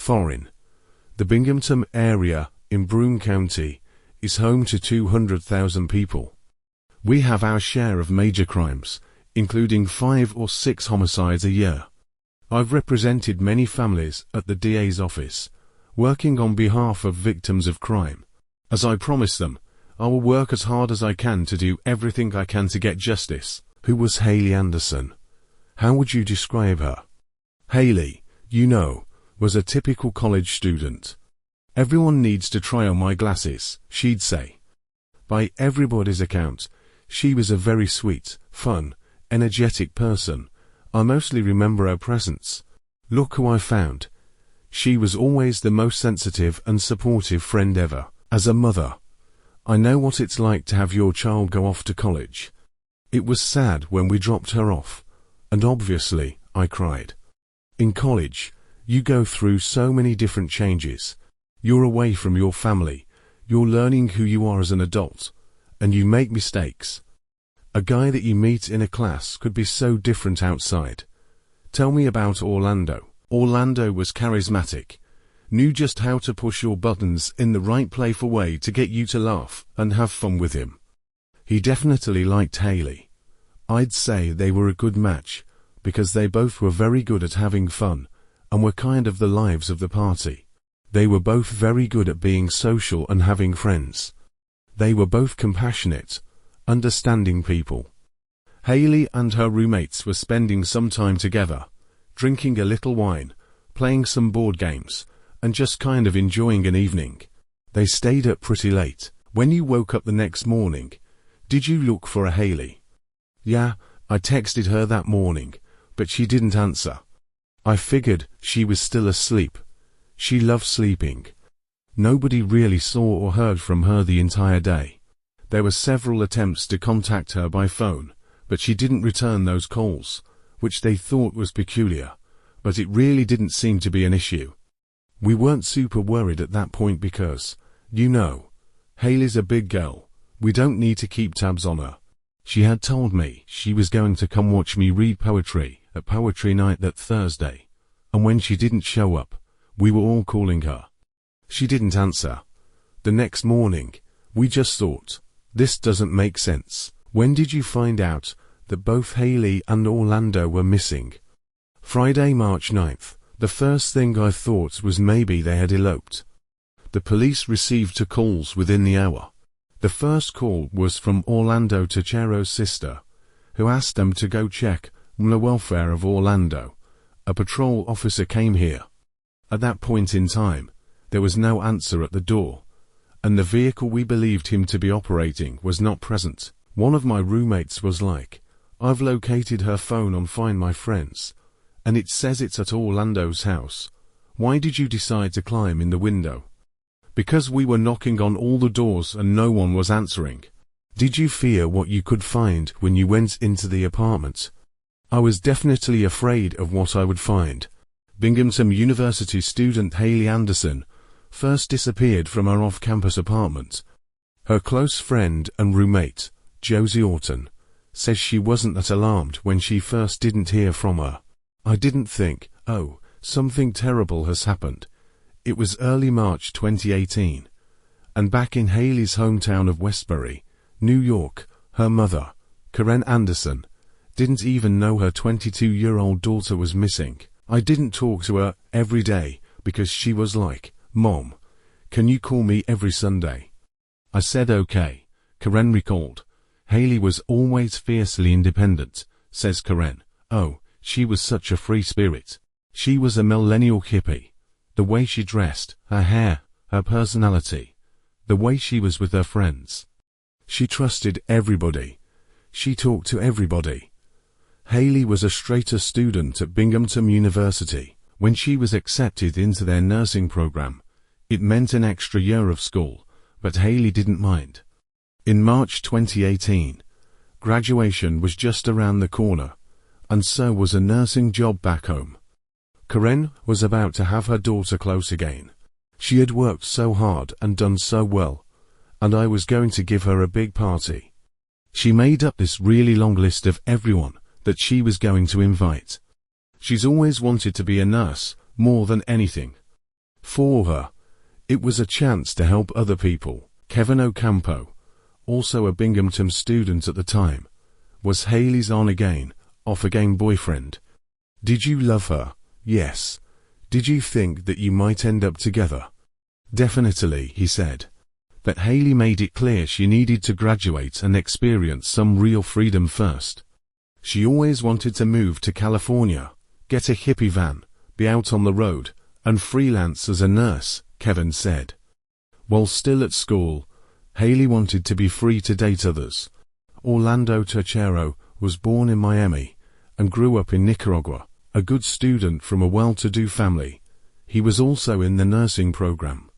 foreign. The Binghamton area in Broome County is home to 200,000 people. We have our share of major crimes, including 5 or 6 homicides a year. I've represented many families at the DA's office, working on behalf of victims of crime. As I promised them, I will work as hard as I can to do everything I can to get justice. Who was Haley Anderson? How would you describe her? Haley, was a typical college student. Everyone needs to try on my glasses, she'd say. By everybody's account, she was a very sweet, fun, energetic person. I mostly remember her presence. Look who I found. She was always the most sensitive and supportive friend ever. As a mother, I know what it's like to have your child go off to college. It was sad when we dropped her off, and obviously, I cried. In college, you go through so many different changes. You're away from your family, you're learning who you are as an adult, and you make mistakes. A guy that you meet in a class could be so different outside. Tell me about Orlando. Orlando was charismatic, knew just how to push your buttons in the right playful way to get you to laugh and have fun with him. He definitely liked Haley. I'd say they were a good match, because they both were very good at having fun, and were kind of the lives of the party. They were both very good at being social and having friends. They were both compassionate, understanding people. Haley and her roommates were spending some time together, drinking a little wine, playing some board games, and just kind of enjoying an evening. They stayed up pretty late. When you woke up the next morning, did you look for a Haley? Yeah, I texted her that morning, but she didn't answer. I figured she was still asleep. She loved sleeping. Nobody really saw or heard from her the entire day. There were several attempts to contact her by phone, but she didn't return those calls, which they thought was peculiar, but it really didn't seem to be an issue. We weren't super worried at that point because, Haley's a big girl. We don't need to keep tabs on her. She had told me she was going to come watch me read poetry at poetry night that Thursday, and when she didn't show up, we were all calling her. She didn't answer. The next morning, we just thought, this doesn't make sense. When did you find out that both Haley and Orlando were missing? Friday, March 9th. The first thing I thought was maybe they had eloped. The police received 2 calls within the hour. The first call was from Orlando Tachero's sister, who asked them to go check on the welfare of Orlando. A patrol officer came here. At that point in time, there was no answer at the door, and the vehicle we believed him to be operating was not present. One of my roommates was like, I've located her phone on Find My Friends, and it says it's at Orlando's house. Why did you decide to climb in the window? Because we were knocking on all the doors and no one was answering. Did you fear what you could find when you went into the apartment? I was definitely afraid of what I would find. Binghamton University student Haley Anderson first disappeared from her off-campus apartment. Her close friend and roommate, Josie Orton, says she wasn't that alarmed when she first didn't hear from her. I didn't think, oh, something terrible has happened. It was early March 2018, and back in Haley's hometown of Westbury, New York, her mother, Karen Anderson, didn't even know her 22-year-old daughter was missing. I didn't talk to her every day because she was like, Mom, can you call me every Sunday? I said okay, Karen recalled. Haley was always fiercely independent, says Karen. Oh, she was such a free spirit. She was a millennial hippie. The way she dressed, her hair, her personality, the way she was with her friends. She trusted everybody. She talked to everybody. Haley was a straighter student at Binghamton University. When she was accepted into their nursing program, it meant an extra year of school, but Haley didn't mind. In March 2018, graduation was just around the corner, and so was a nursing job back home. Karen was about to have her daughter close again. She had worked so hard and done so well, and I was going to give her a big party. She made up this really long list of everyone that she was going to invite. She's always wanted to be a nurse, more than anything. For her, it was a chance to help other people. Kevin Ocampo, also a Binghamton student at the time, was Hailey's on-again, off-again boyfriend. Did you love her? Yes. Did you think that you might end up together? Definitely, he said. But Hailey made it clear she needed to graduate and experience some real freedom first. She always wanted to move to California, get a hippie van, be out on the road, and freelance as a nurse, Kevin said. While still at school, Hailey wanted to be free to date others. Orlando Tercero was born in Miami and grew up in Nicaragua, a good student from a well-to-do family. He was also in the nursing program.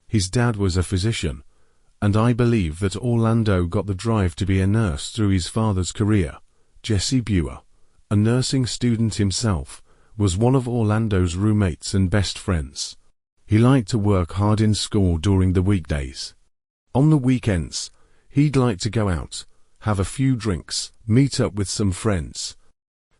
His dad was a physician, and I believe that Orlando got the drive to be a nurse through his father's career. Jesse Buer, a nursing student himself, was one of Orlando's roommates and best friends. He liked to work hard in school during the weekdays. On the weekends, he'd like to go out, have a few drinks, meet up with some friends.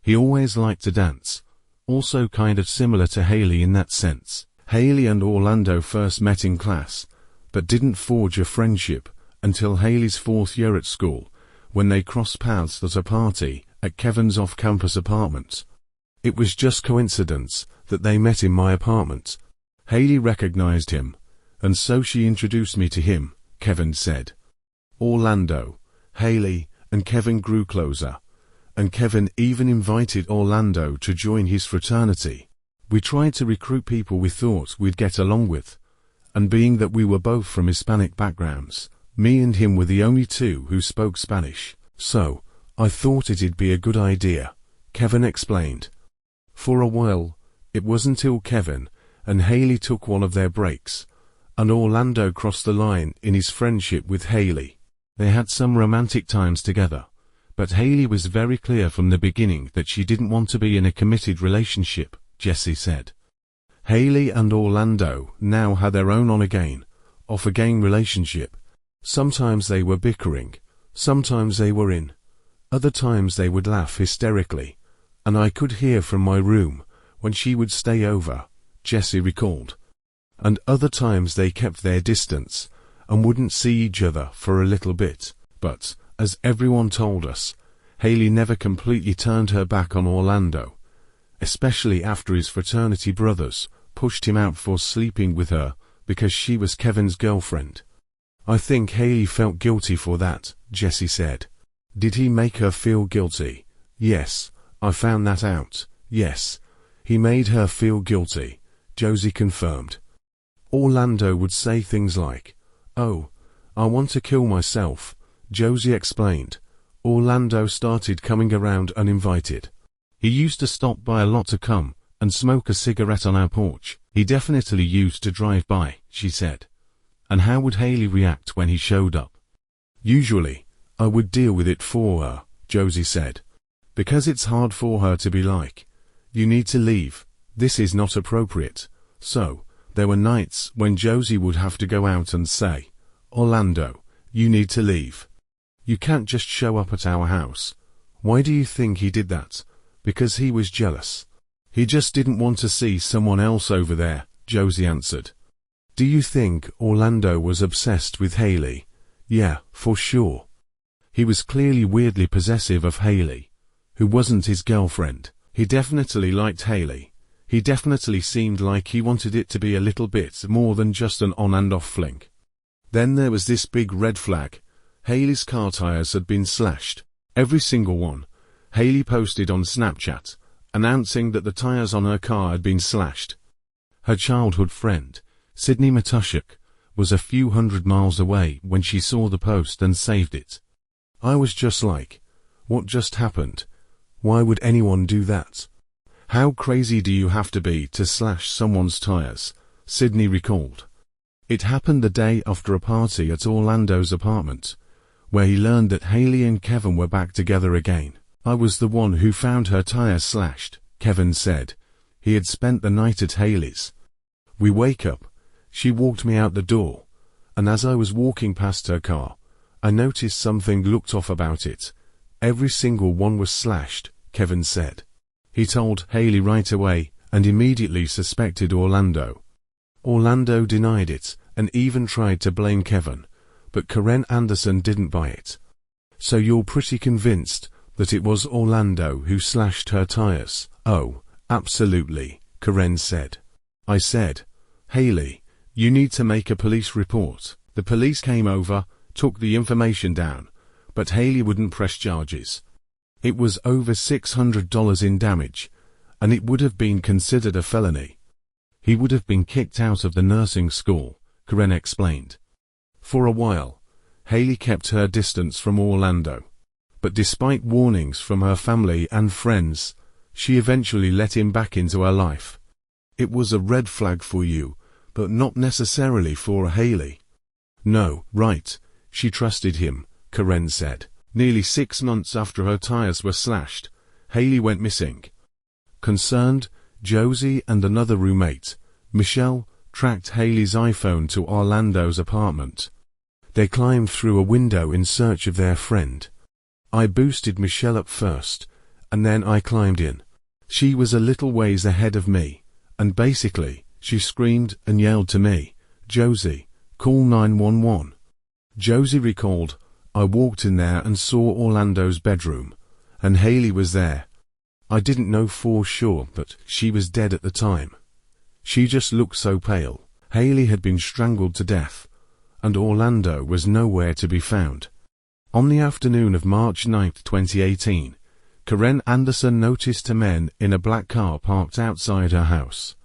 He always liked to dance, also kind of similar to Hailey in that sense. Hailey and Orlando first met in class, but didn't forge a friendship until Hailey's 4th year at school, when they crossed paths at a party at Kevin's off-campus apartment. It was just coincidence that they met in my apartment. Hailey recognized him, and so she introduced me to him, Kevin said. Orlando, Hailey, and Kevin grew closer, and Kevin even invited Orlando to join his fraternity. We tried to recruit people we thought we'd get along with, and being that we were both from Hispanic backgrounds, me and him were the only two who spoke Spanish, so I thought it'd be a good idea, Kevin explained. For a while, it wasn't until Kevin and Hailey took one of their breaks, and Orlando crossed the line in his friendship with Hailey. They had some romantic times together, but Hailey was very clear from the beginning that she didn't want to be in a committed relationship, Jesse said. Hailey and Orlando now had their own on-again, off-again relationship. Sometimes they were bickering, sometimes they were in. Other times they would laugh hysterically, and I could hear from my room when she would stay over, Jesse recalled. And other times they kept their distance and wouldn't see each other for a little bit, but, as everyone told us, Hailey never completely turned her back on Orlando, especially after his fraternity brothers pushed him out for sleeping with her because she was Kevin's girlfriend. I think Hailey felt guilty for that, Jesse said. Did he make her feel guilty? Yes, I found that out. Yes, he made her feel guilty, Josie confirmed. Orlando would say things like, "Oh, I want to kill myself," Josie explained. Orlando started coming around uninvited. He used to stop by a lot to come and smoke a cigarette on our porch. He definitely used to drive by, she said. And how would Hailey react when he showed up? Usually, I would deal with it for her, Josie said. Because it's hard for her to be like, "You need to leave, this is not appropriate." So, there were nights when Josie would have to go out and say, "Orlando, you need to leave. You can't just show up at our house." Why do you think he did that? Because he was jealous. He just didn't want to see someone else over there, Josie answered. Do you think Orlando was obsessed with Hailey? Yeah, for sure. He was clearly weirdly possessive of Hailey, who wasn't his girlfriend. He definitely liked Hailey. He definitely seemed like he wanted it to be a little bit more than just an on and off fling. Then there was this big red flag. Hailey's car tires had been slashed. Every single one. Hailey posted on Snapchat, announcing that the tires on her car had been slashed. Her childhood friend, Sydney Matushak, was a few hundred miles away when she saw the post and saved it. I was just like, what just happened? Why would anyone do that? How crazy do you have to be to slash someone's tires? Sydney recalled. It happened the day after a party at Orlando's apartment, where he learned that Hailey and Kevin were back together again. I was the one who found her tires slashed, Kevin said. He had spent the night at Hailey's. We wake up. She walked me out the door, and as I was walking past her car, I noticed something looked off about it. Every single one was slashed, Kevin said. He told Hailey right away and immediately suspected Orlando. Orlando denied it and even tried to blame Kevin, but Karen Anderson didn't buy it. So you're pretty convinced that it was Orlando who slashed her tires? Oh, absolutely, Karen said. I said, Haley, you need to make a police report. The police came over, took the information down, but Haley wouldn't press charges. It was over $600 in damage, and it would have been considered a felony. He would have been kicked out of the nursing school, Karen explained. For a while, Haley kept her distance from Orlando, but despite warnings from her family and friends, she eventually let him back into her life. It was a red flag for you, but not necessarily for Haley. No, right, she trusted him, Karen said. Nearly 6 months after her tires were slashed, Haley went missing. Concerned, Josie and another roommate, Michelle, tracked Haley's iPhone to Orlando's apartment. They climbed through a window in search of their friend. I boosted Michelle up first, and then I climbed in. She was a little ways ahead of me, and basically, she screamed and yelled to me, Josie, call 911. Josie recalled, I walked in there and saw Orlando's bedroom, and Haley was there. I didn't know for sure that she was dead at the time. She just looked so pale. Haley had been strangled to death, and Orlando was nowhere to be found. On the afternoon of March 9, 2018, Karen Anderson noticed 2 men in a black car parked outside her house.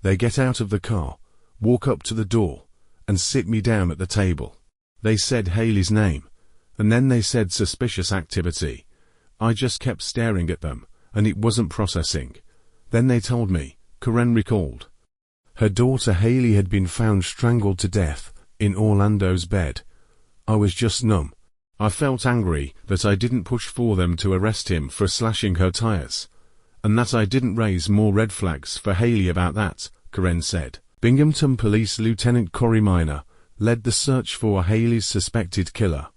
They get out of the car, walk up to the door, and sit me down at the table. They said Haley's name, and then they said suspicious activity. I just kept staring at them, and it wasn't processing. Then they told me, Karen recalled. Her daughter Haley had been found strangled to death in Orlando's bed. I was just numb. I felt angry that I didn't push for them to arrest him for slashing her tires, and that I didn't raise more red flags for Haley about that, Karen said. Binghamton Police Lieutenant Corey Minor led the search for Haley's suspected killer.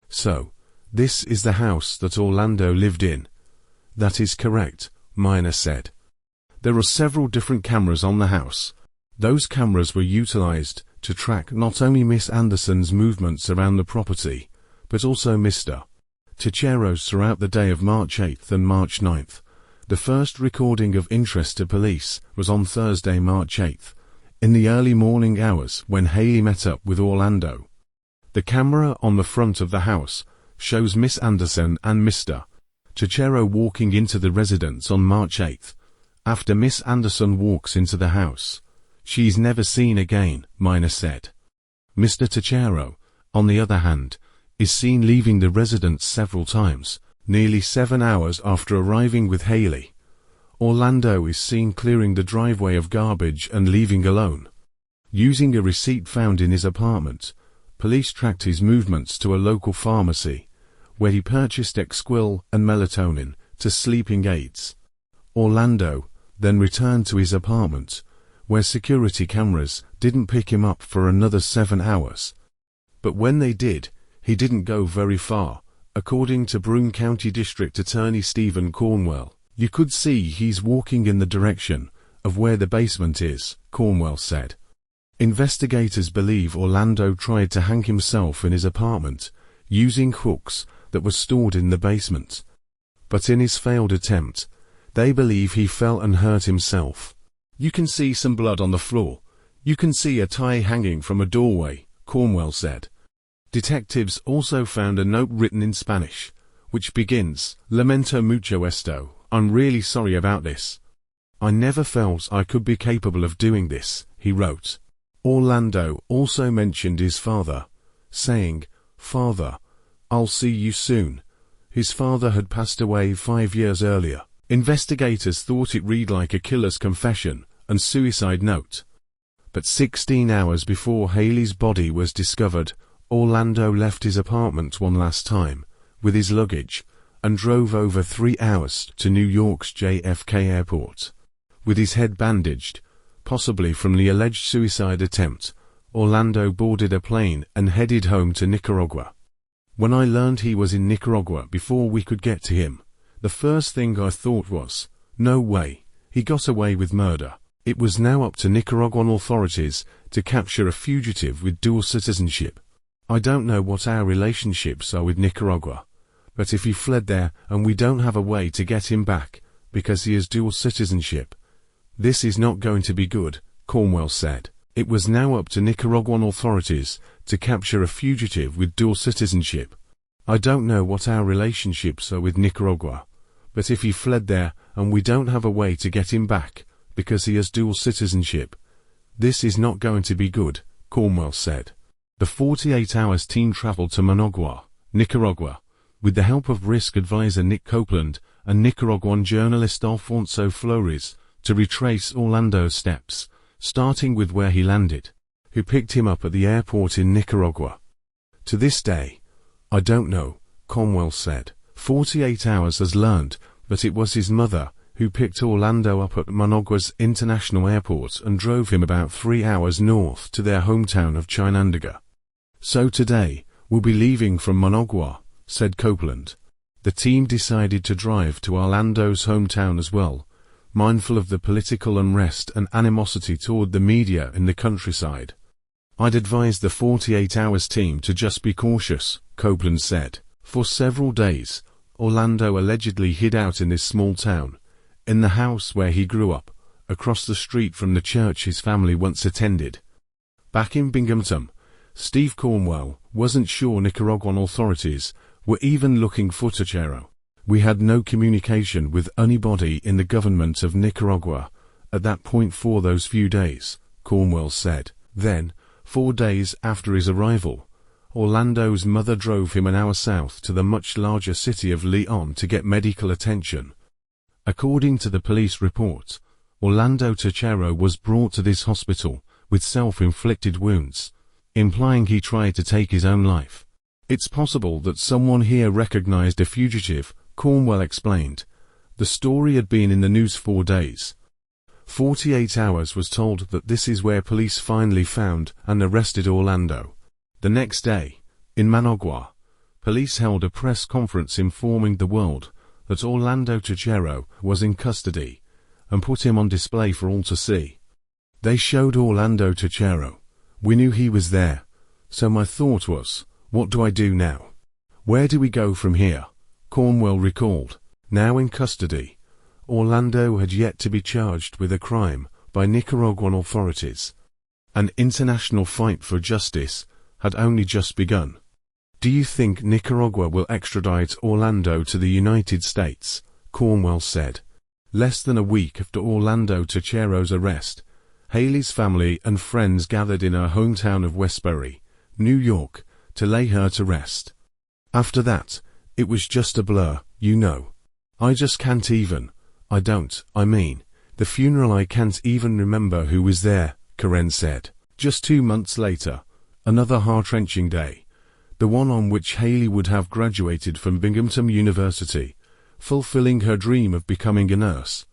So, this is the house that Orlando lived in. That is correct, Minor said. There are several different cameras on the house. Those cameras were utilized to track not only Miss Anderson's movements around the property, but also Mr. Tichero's throughout the day of March 8th and March 9th. The first recording of interest to police was on Thursday, March 8th, in the early morning hours when Haley met up with Orlando. The camera on the front of the house shows Miss Anderson and Mr. Tichero walking into the residence on March 8th. After Miss Anderson walks into the house, she's never seen again, Minor said. Mr. Tichero, on the other hand, is seen leaving the residence several times, nearly 7 hours after arriving with Haley. Orlando is seen clearing the driveway of garbage and leaving alone. Using a receipt found in his apartment, police tracked his movements to a local pharmacy, where he purchased Exquil and melatonin to sleeping aids. Orlando then returned to his apartment, where security cameras didn't pick him up for another 7 hours. But when they did, he didn't go very far, according to Broome County District Attorney Stephen Cornwell. You could see he's walking in the direction of where the basement is, Cornwell said. Investigators believe Orlando tried to hang himself in his apartment using hooks that were stored in the basement. But in his failed attempt, they believe he fell and hurt himself. You can see some blood on the floor. You can see a tie hanging from a doorway, Cornwell said. Detectives also found a note written in Spanish, which begins, Lamento mucho esto, I'm really sorry about this. I never felt I could be capable of doing this, he wrote. Orlando also mentioned his father, saying, Father, I'll see you soon. His father had passed away 5 years earlier. Investigators thought it read like a killer's confession and suicide note. But 16 hours before Haley's body was discovered, Orlando left his apartment one last time, with his luggage, and drove over 3 hours to New York's JFK airport. With his head bandaged, possibly from the alleged suicide attempt, Orlando boarded a plane and headed home to Nicaragua. When I learned he was in Nicaragua before we could get to him, the first thing I thought was, no way, he got away with murder. It was now up to Nicaraguan authorities to capture a fugitive with dual citizenship. I don't know what our relationships are with Nicaragua, but if he fled there and we don't have a way to get him back because he has dual citizenship, this is not going to be good, Cornwell said. It was now up to Nicaraguan authorities to capture a fugitive with dual citizenship. I don't know what our relationships are with Nicaragua, but if he fled there and we don't have a way to get him back because he has dual citizenship, this is not going to be good, Cornwell said. The 48 Hours team traveled to Managua, Nicaragua, with the help of risk advisor Nick Copeland and Nicaraguan journalist Alfonso Flores, to retrace Orlando's steps, starting with where he landed, who picked him up at the airport in Nicaragua. To this day, I don't know, Cornwell said. 48 Hours has learned that it was his mother who picked Orlando up at Managua's international airport and drove him about 3 hours north to their hometown of Chinandega. So today, we'll be leaving from Managua, said Copeland. The team decided to drive to Orlando's hometown as well, mindful of the political unrest and animosity toward the media in the countryside. I'd advise the 48 Hours team to just be cautious, Copeland said. For several days, Orlando allegedly hid out in this small town, in the house where he grew up, across the street from the church his family once attended. Back in Binghamton, Steve Cornwell wasn't sure Nicaraguan authorities were even looking for Tachero. We had no communication with anybody in the government of Nicaragua at that point for those few days, Cornwell said. Then, 4 days after his arrival, Orlando's mother drove him an hour south to the much larger city of Leon to get medical attention. According to the police report, Orlando Tachero was brought to this hospital with self-inflicted wounds, implying he tried to take his own life. It's possible that someone here recognized a fugitive, Cornwell explained. The story had been in the news 4 days. 48 Hours was told that this is where police finally found and arrested Orlando. The next day, in Managua, police held a press conference informing the world that Orlando Tachero was in custody and put him on display for all to see. They showed Orlando Tachero. We knew he was there, so my thought was, what do I do now? Where do we go from here? Cornwell recalled. Now in custody, Orlando had yet to be charged with a crime by Nicaraguan authorities. An international fight for justice had only just begun. Do you think Nicaragua will extradite Orlando to the United States? Cornwell said. Less than a week after Orlando Tachero's arrest, Haley's family and friends gathered in her hometown of Westbury, New York, to lay her to rest. After that, it was just a blur, you know. I just can't even. The funeral I can't even remember who was there, Karen said. Just 2 months later, another heart-wrenching day, the one on which Haley would have graduated from Binghamton University, fulfilling her dream of becoming a nurse.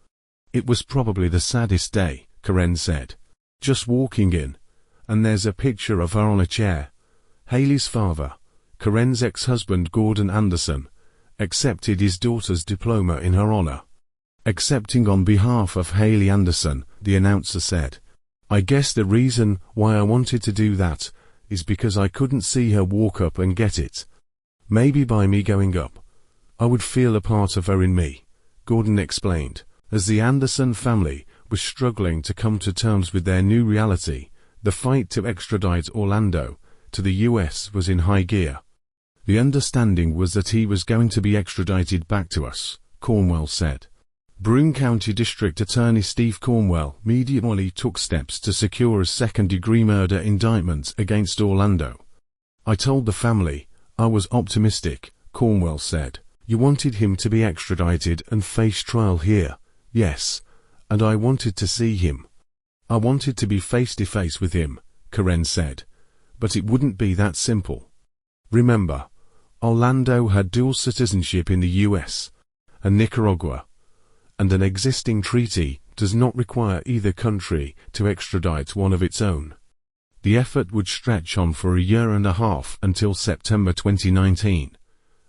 It was probably the saddest day, Karen said. Just walking in, and there's a picture of her on a chair. Haley's father, Karen's ex-husband Gordon Anderson, accepted his daughter's diploma in her honor. Accepting on behalf of Haley Anderson, the announcer said. I guess the reason why I wanted to do that is because I couldn't see her walk up and get it. Maybe by me going up, I would feel a part of her in me, Gordon explained. As the Anderson family was struggling to come to terms with their new reality, the fight to extradite Orlando to the U.S. was in high gear. The understanding was that he was going to be extradited back to us, Cornwell said. Broome County District Attorney Steve Cornwell immediately took steps to secure a second-degree murder indictment against Orlando. I told the family I was optimistic, Cornwell said. You wanted him to be extradited and face trial here. Yes, and I wanted to see him. I wanted to be face-to-face with him, Karen said. But it wouldn't be that simple. Remember, Orlando had dual citizenship in the U.S. and Nicaragua, and an existing treaty does not require either country to extradite one of its own. The effort would stretch on for a year and a half until September 2019,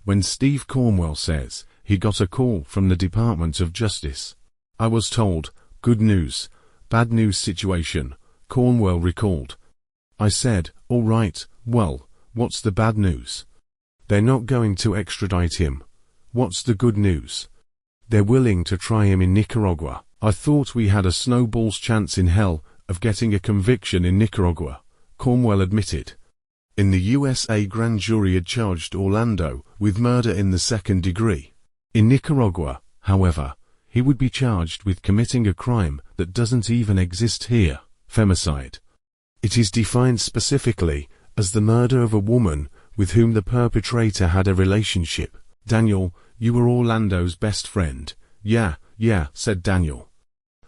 when Steve Cornwell says he got a call from the Department of Justice. I was told, good news, bad news situation, Cornwell recalled. I said, all right, well, what's the bad news? They're not going to extradite him. What's the good news? They're willing to try him in Nicaragua. I thought we had a snowball's chance in hell of getting a conviction in Nicaragua, Cornwell admitted. In the USA grand jury had charged Orlando with murder in the second degree. In Nicaragua, however, he would be charged with committing a crime that doesn't even exist here, femicide. It is defined specifically as the murder of a woman with whom the perpetrator had a relationship. Daniel, you were Orlando's best friend. Yeah, said Daniel.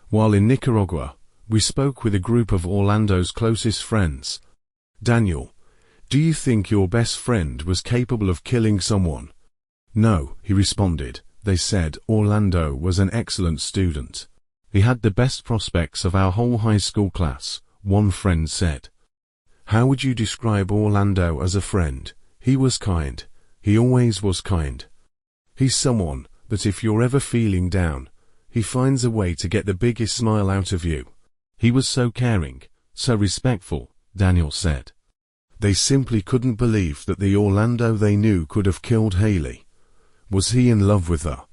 While in Nicaragua, we spoke with a group of Orlando's closest friends. Daniel, do you think your best friend was capable of killing someone? No, he responded. They said Orlando was an excellent student. He had the best prospects of our whole high school class, one friend said. How would you describe Orlando as a friend? He was kind. He always was kind. He's someone that if you're ever feeling down, he finds a way to get the biggest smile out of you. He was so caring, so respectful, Daniel said. They simply couldn't believe that the Orlando they knew could have killed Haley. Was he in love with her?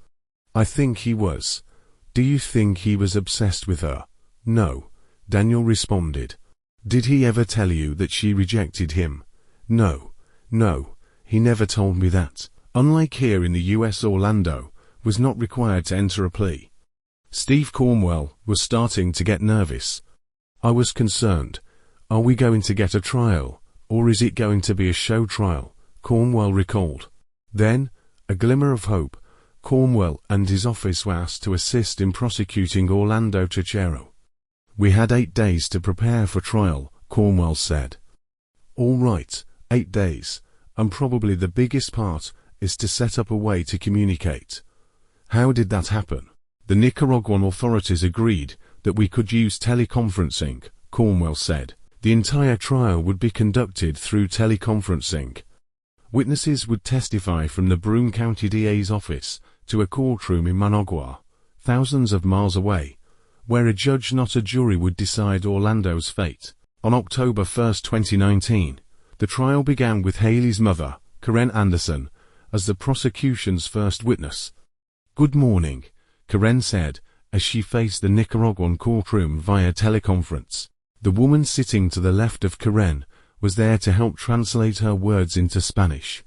I think he was. Do you think he was obsessed with her? No, Daniel responded. Did he ever tell you that she rejected him? No, he never told me that. Unlike here in the US, Orlando was not required to enter a plea. Steve Cornwell was starting to get nervous. I was concerned. Are we going to get a trial, or is it going to be a show trial? Cornwell recalled. Then, a glimmer of hope, Cornwell and his office were asked to assist in prosecuting Orlando Cachero. We had 8 days to prepare for trial, Cornwell said. All right, 8 days, and probably the biggest part is to set up a way to communicate. How did that happen? The Nicaraguan authorities agreed that we could use teleconferencing, Cornwell said. The entire trial would be conducted through teleconferencing. Witnesses would testify from the Broome County DA's office to a courtroom in Managua, thousands of miles away, where a judge not a jury would decide Orlando's fate. On October 1, 2019, the trial began with Haley's mother, Karen Anderson, as the prosecution's first witness. Good morning, Karen said, as she faced the Nicaraguan courtroom via teleconference. The woman sitting to the left of Karen was there to help translate her words into Spanish.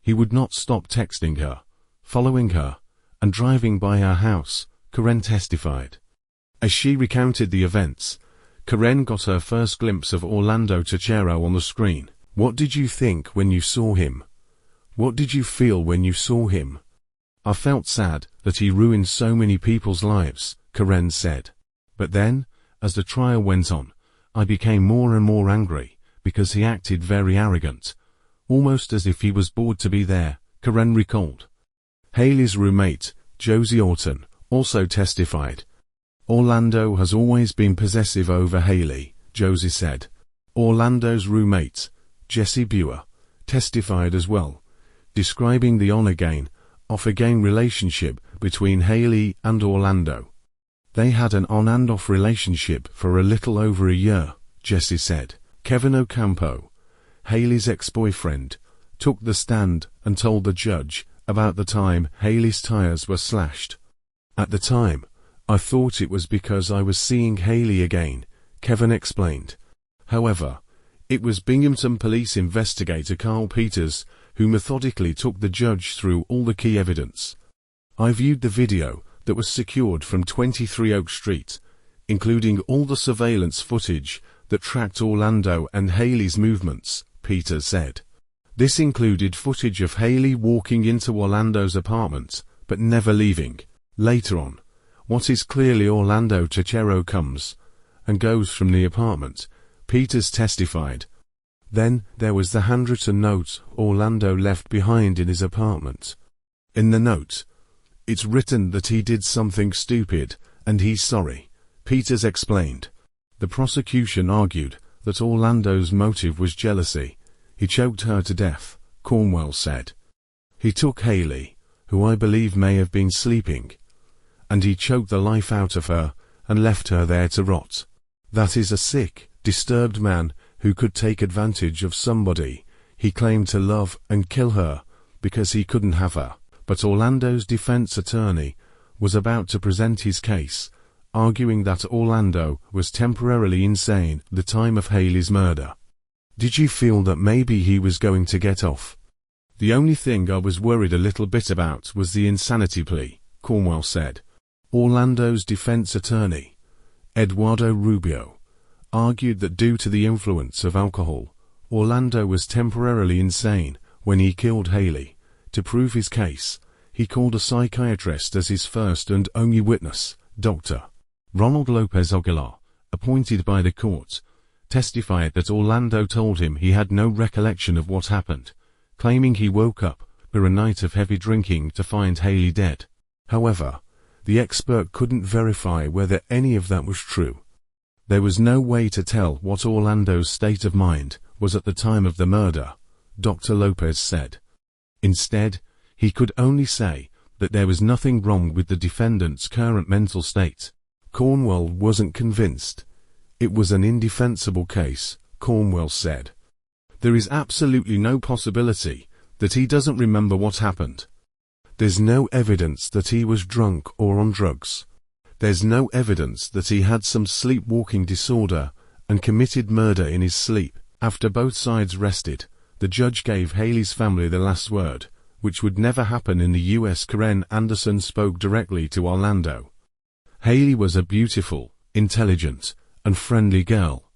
He would not stop texting her, following her, and driving by her house, Karen testified. As she recounted the events, Karen got her first glimpse of Orlando Cachero on the screen. What did you think when you saw him? What did you feel when you saw him? I felt sad that he ruined so many people's lives, Karen said. But then, as the trial went on, I became more and more angry, because he acted very arrogant, almost as if he was bored to be there, Karen recalled. Haley's roommate, Josie Orton, also testified. Orlando has always been possessive over Haley, Josie said. Orlando's roommate, Jesse Buer, testified as well, describing the on-again, off-again relationship between Haley and Orlando. They had an on and off relationship for a little over a year, Jesse said. Kevin Ocampo, Haley's ex-boyfriend, took the stand and told the judge about the time Haley's tires were slashed. At the time, I thought it was because I was seeing Haley again, Kevin explained. However, it was Binghamton police investigator Carl Peters who methodically took the judge through all the key evidence. I viewed the video that was secured from 23 Oak Street, including all the surveillance footage that tracked Orlando and Haley's movements, Peters said. This included footage of Haley walking into Orlando's apartment, but never leaving. Later on, what is clearly Orlando Cachero comes and goes from the apartment, Peters testified. Then there was the handwritten note Orlando left behind in his apartment. In the note, it's written that he did something stupid and he's sorry, Peters explained. The prosecution argued that Orlando's motive was jealousy. He choked her to death, Cornwell said. He took Haley, who I believe may have been sleeping, and he choked the life out of her and left her there to rot. That is a sick, disturbed man who could take advantage of somebody he claimed to love and kill her because he couldn't have her. But Orlando's defense attorney was about to present his case, arguing that Orlando was temporarily insane at the time of Haley's murder. Did you feel that maybe he was going to get off? The only thing I was worried a little bit about was the insanity plea, Cornwell said. Orlando's defense attorney, Eduardo Rubio, argued that due to the influence of alcohol, Orlando was temporarily insane when he killed Haley. To prove his case, he called a psychiatrist as his first and only witness. Dr. Ronald Lopez Aguilar, appointed by the court, testified that Orlando told him he had no recollection of what happened, claiming he woke up after a night of heavy drinking to find Haley dead. However, the expert couldn't verify whether any of that was true. There was no way to tell what Orlando's state of mind was at the time of the murder, Dr. Lopez said. Instead, he could only say that there was nothing wrong with the defendant's current mental state. Cornwell wasn't convinced. It was an indefensible case, Cornwell said. There is absolutely no possibility that he doesn't remember what happened. There's no evidence that he was drunk or on drugs. There's no evidence that he had some sleepwalking disorder and committed murder in his sleep. After both sides rested, the judge gave Haley's family the last word, which would never happen in the U.S. Karen Anderson spoke directly to Orlando. Haley was a beautiful, intelligent, and friendly girl.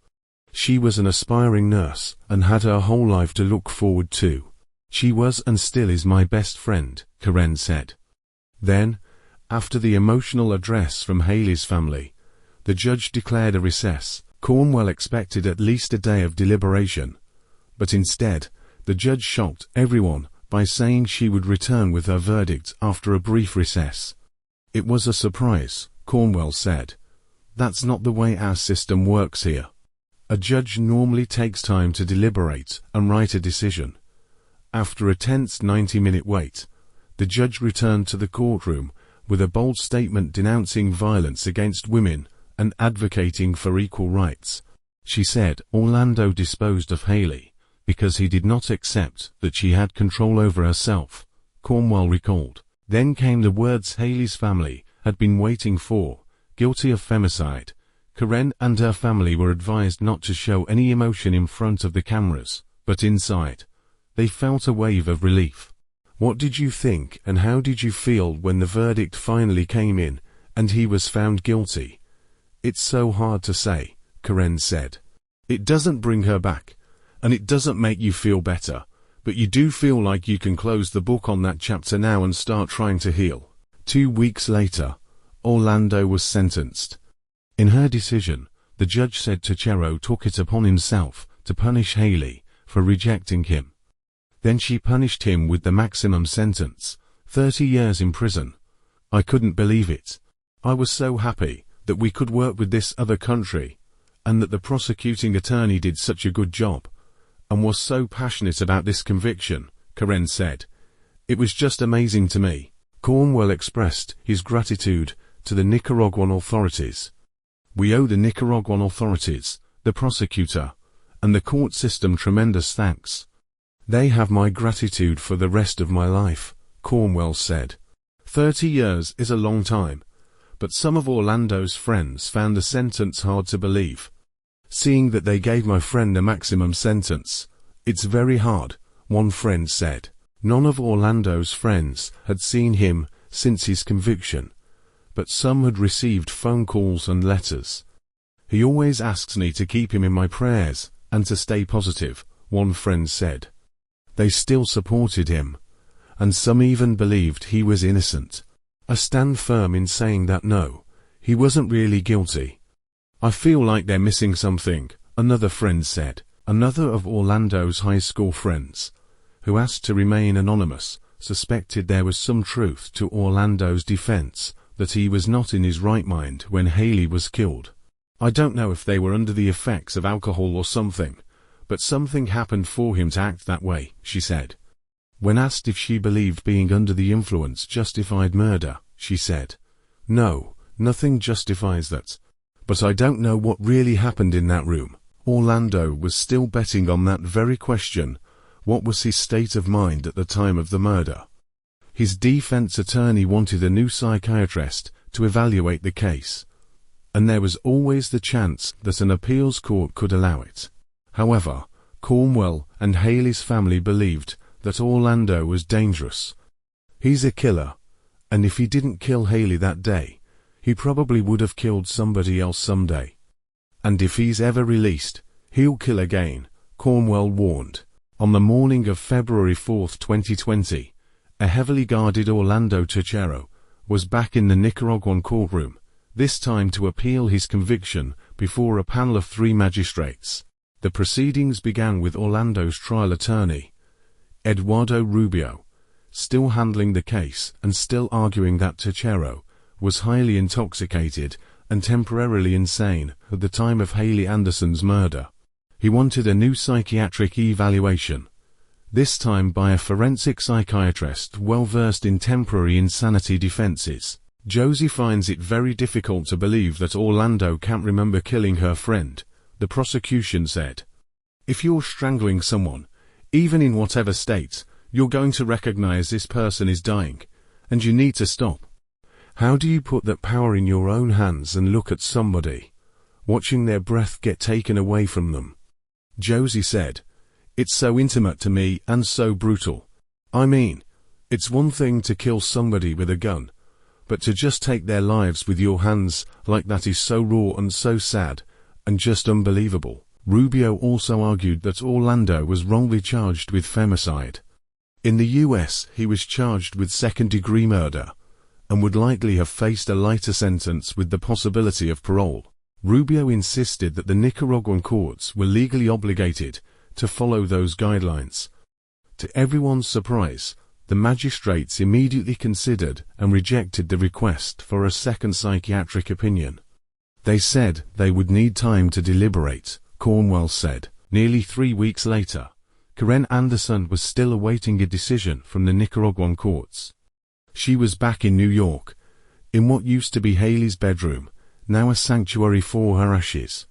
She was an aspiring nurse and had her whole life to look forward to. She was and still is my best friend, Karen said. Then, after the emotional address from Haley's family, the judge declared a recess. Cornwell expected at least a day of deliberation, but instead, the judge shocked everyone by saying she would return with her verdict after a brief recess. It was a surprise, Cornwell said. That's not the way our system works here. A judge normally takes time to deliberate and write a decision. After a tense 90-minute wait, the judge returned to the courtroom with a bold statement denouncing violence against women and advocating for equal rights. She said Orlando disposed of Haley because he did not accept that she had control over herself, Cornwell recalled. Then came the words Haley's family had been waiting for: guilty of femicide. Karen and her family were advised not to show any emotion in front of the cameras, but inside, they felt a wave of relief. What did you think and how did you feel when the verdict finally came in and he was found guilty? It's so hard to say, Karen said. It doesn't bring her back, and it doesn't make you feel better, but you do feel like you can close the book on that chapter now and start trying to heal. 2 weeks later, Orlando was sentenced. In her decision, the judge said Tuchero took it upon himself to punish Haley for rejecting him. Then she punished him with the maximum sentence, 30 years in prison. I couldn't believe it. I was so happy that we could work with this other country, and that the prosecuting attorney did such a good job, and was so passionate about this conviction, Karen said. It was just amazing to me. Cornwell expressed his gratitude to the Nicaraguan authorities. We owe the Nicaraguan authorities, the prosecutor, and the court system tremendous thanks. They have my gratitude for the rest of my life, Cornwell said. 30 years is a long time, but some of Orlando's friends found the sentence hard to believe. Seeing that they gave my friend a maximum sentence, it's very hard, one friend said. None of Orlando's friends had seen him since his conviction, but some had received phone calls and letters. He always asks me to keep him in my prayers and to stay positive, one friend said. They still supported him, and some even believed he was innocent. I stand firm in saying that no, he wasn't really guilty. I feel like they're missing something, another friend said. Another of Orlando's high school friends, who asked to remain anonymous, suspected there was some truth to Orlando's defense, that he was not in his right mind when Haley was killed. I don't know if they were under the effects of alcohol or something, but something happened for him to act that way, she said. When asked if she believed being under the influence justified murder, she said, "No, nothing justifies that. But I don't know what really happened in that room. Orlando was still betting on that very question. What was his state of mind at the time of the murder? His defense attorney wanted a new psychiatrist to evaluate the case, and there was always the chance that an appeals court could allow it. However, Cornwell and Haley's family believed that Orlando was dangerous. He's a killer, and if he didn't kill Haley that day, he probably would have killed somebody else someday. And if he's ever released, he'll kill again, Cornwell warned. On the morning of February 4, 2020, a heavily guarded Orlando Tercero was back in the Nicaraguan courtroom, this time to appeal his conviction before a panel of 3 magistrates. The proceedings began with Orlando's trial attorney, Eduardo Rubio, still handling the case and still arguing that Tercero was highly intoxicated and temporarily insane at the time of Haley Anderson's murder. He wanted a new psychiatric evaluation, this time by a forensic psychiatrist well-versed in temporary insanity defenses. Josie finds it very difficult to believe that Orlando can't remember killing her friend, the prosecution said. If you're strangling someone, even in whatever state, you're going to recognize this person is dying, and you need to stop. How do you put that power in your own hands and look at somebody, watching their breath get taken away from them? Josie said, "It's so intimate to me and so brutal. I mean, it's one thing to kill somebody with a gun, but to just take their lives with your hands like that is so raw and so sad, and just unbelievable." Rubio also argued that Orlando was wrongly charged with femicide. In the US, he was charged with second-degree murder, and would likely have faced a lighter sentence with the possibility of parole. Rubio insisted that the Nicaraguan courts were legally obligated to follow those guidelines. To everyone's surprise, the magistrates immediately considered and rejected the request for a second psychiatric opinion. They said they would need time to deliberate, Cornwell said. Nearly 3 weeks later, Karen Anderson was still awaiting a decision from the Nicaraguan courts. She was back in New York, in what used to be Haley's bedroom, now a sanctuary for her ashes.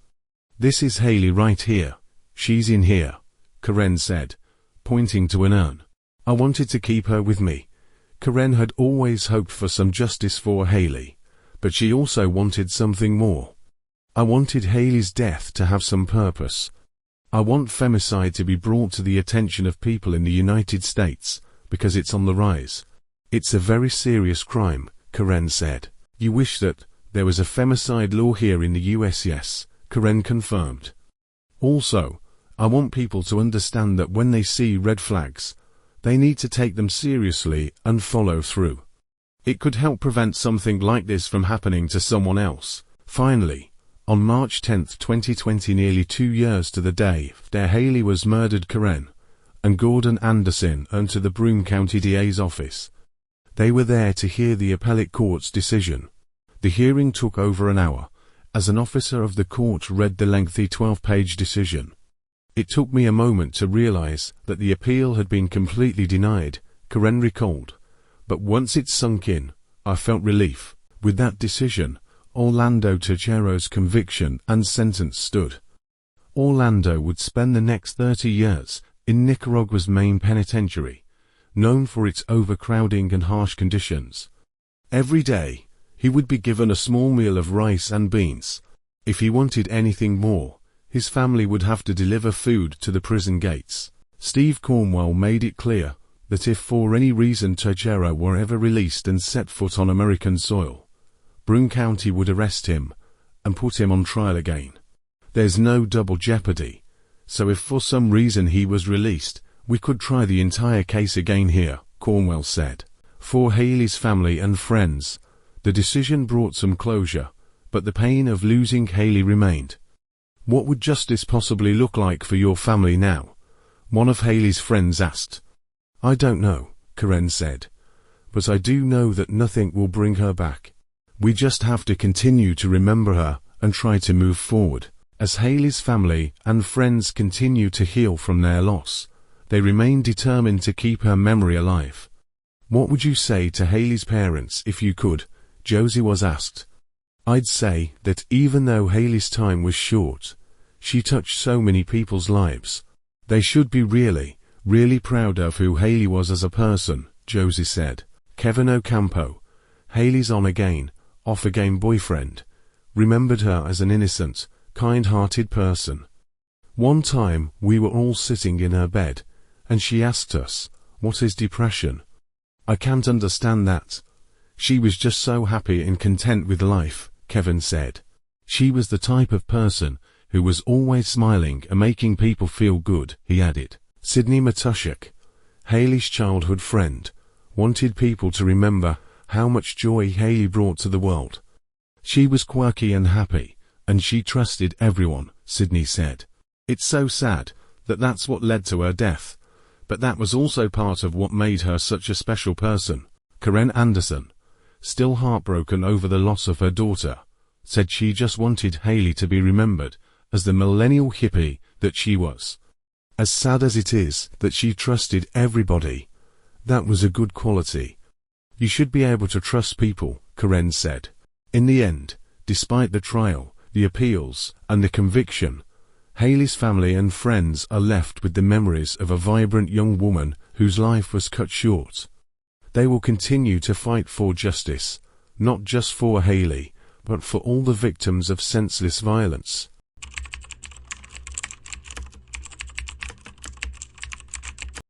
"This is Haley right here. She's in here," Karen said, pointing to an urn. "I wanted to keep her with me." Karen had always hoped for some justice for Haley, but she also wanted something more. "I wanted Haley's death to have some purpose. I want femicide to be brought to the attention of people in the United States, because it's on the rise. It's a very serious crime," Karen said. "You wish that there was a femicide law here in the US?" "Yes," Karen confirmed. "Also, I want people to understand that when they see red flags, they need to take them seriously and follow through. It could help prevent something like this from happening to someone else." Finally, on March 10, 2020, nearly 2 years to the day after Haley was murdered, Karen and Gordon Anderson went to the Broome County DA's office. They were there to hear the appellate court's decision. The hearing took over an hour, as an officer of the court read the lengthy 12-page decision. "It took me a moment to realize that the appeal had been completely denied," Karen recalled. "But once it sunk in, I felt relief." With that decision, Orlando Tercero's conviction and sentence stood. Orlando would spend the next 30 years in Nicaragua's main penitentiary, known for its overcrowding and harsh conditions. Every day, he would be given a small meal of rice and beans. If he wanted anything more, his family would have to deliver food to the prison gates. Steve Cornwell made it clear that if for any reason Tercero were ever released and set foot on American soil, Broome County would arrest him and put him on trial again. "There's no double jeopardy, so if for some reason he was released, we could try the entire case again here," Cornwell said. For Haley's family and friends, the decision brought some closure, but the pain of losing Haley remained. "What would justice possibly look like for your family now?" one of Haley's friends asked. "I don't know," Karen said, "but I do know that nothing will bring her back. We just have to continue to remember her and try to move forward." As Haley's family and friends continue to heal from their loss, they remain determined to keep her memory alive. "What would you say to Haley's parents if you could?" Josie was asked. I'd say that even though Haley's time was short, she touched so many people's lives. They should be really, really proud of who Haley was as a person, Josie said. Kevin Ocampo, Haley's on-again, off-again boyfriend, remembered her as an innocent, kind-hearted person. One time we were all sitting in her bed, and she asked us, "What is depression?" "I can't understand that. She was just so happy and content with life," Kevin said. "She was the type of person who was always smiling and making people feel good," he added. Sydney Matushak, Haley's childhood friend, wanted people to remember how much joy Haley brought to the world. "She was quirky and happy, and she trusted everyone," Sydney said. "It's so sad that that's what led to her death, but that was also part of what made her such a special person." Karen Anderson, still heartbroken over the loss of her daughter, said she just wanted Haley to be remembered as the millennial hippie that she was. "As sad as it is that she trusted everybody, that was a good quality. You should be able to trust people," Karen said. In the end, despite the trial, the appeals, and the conviction, Haley's family and friends are left with the memories of a vibrant young woman whose life was cut short. They will continue to fight for justice, not just for Haley, but for all the victims of senseless violence.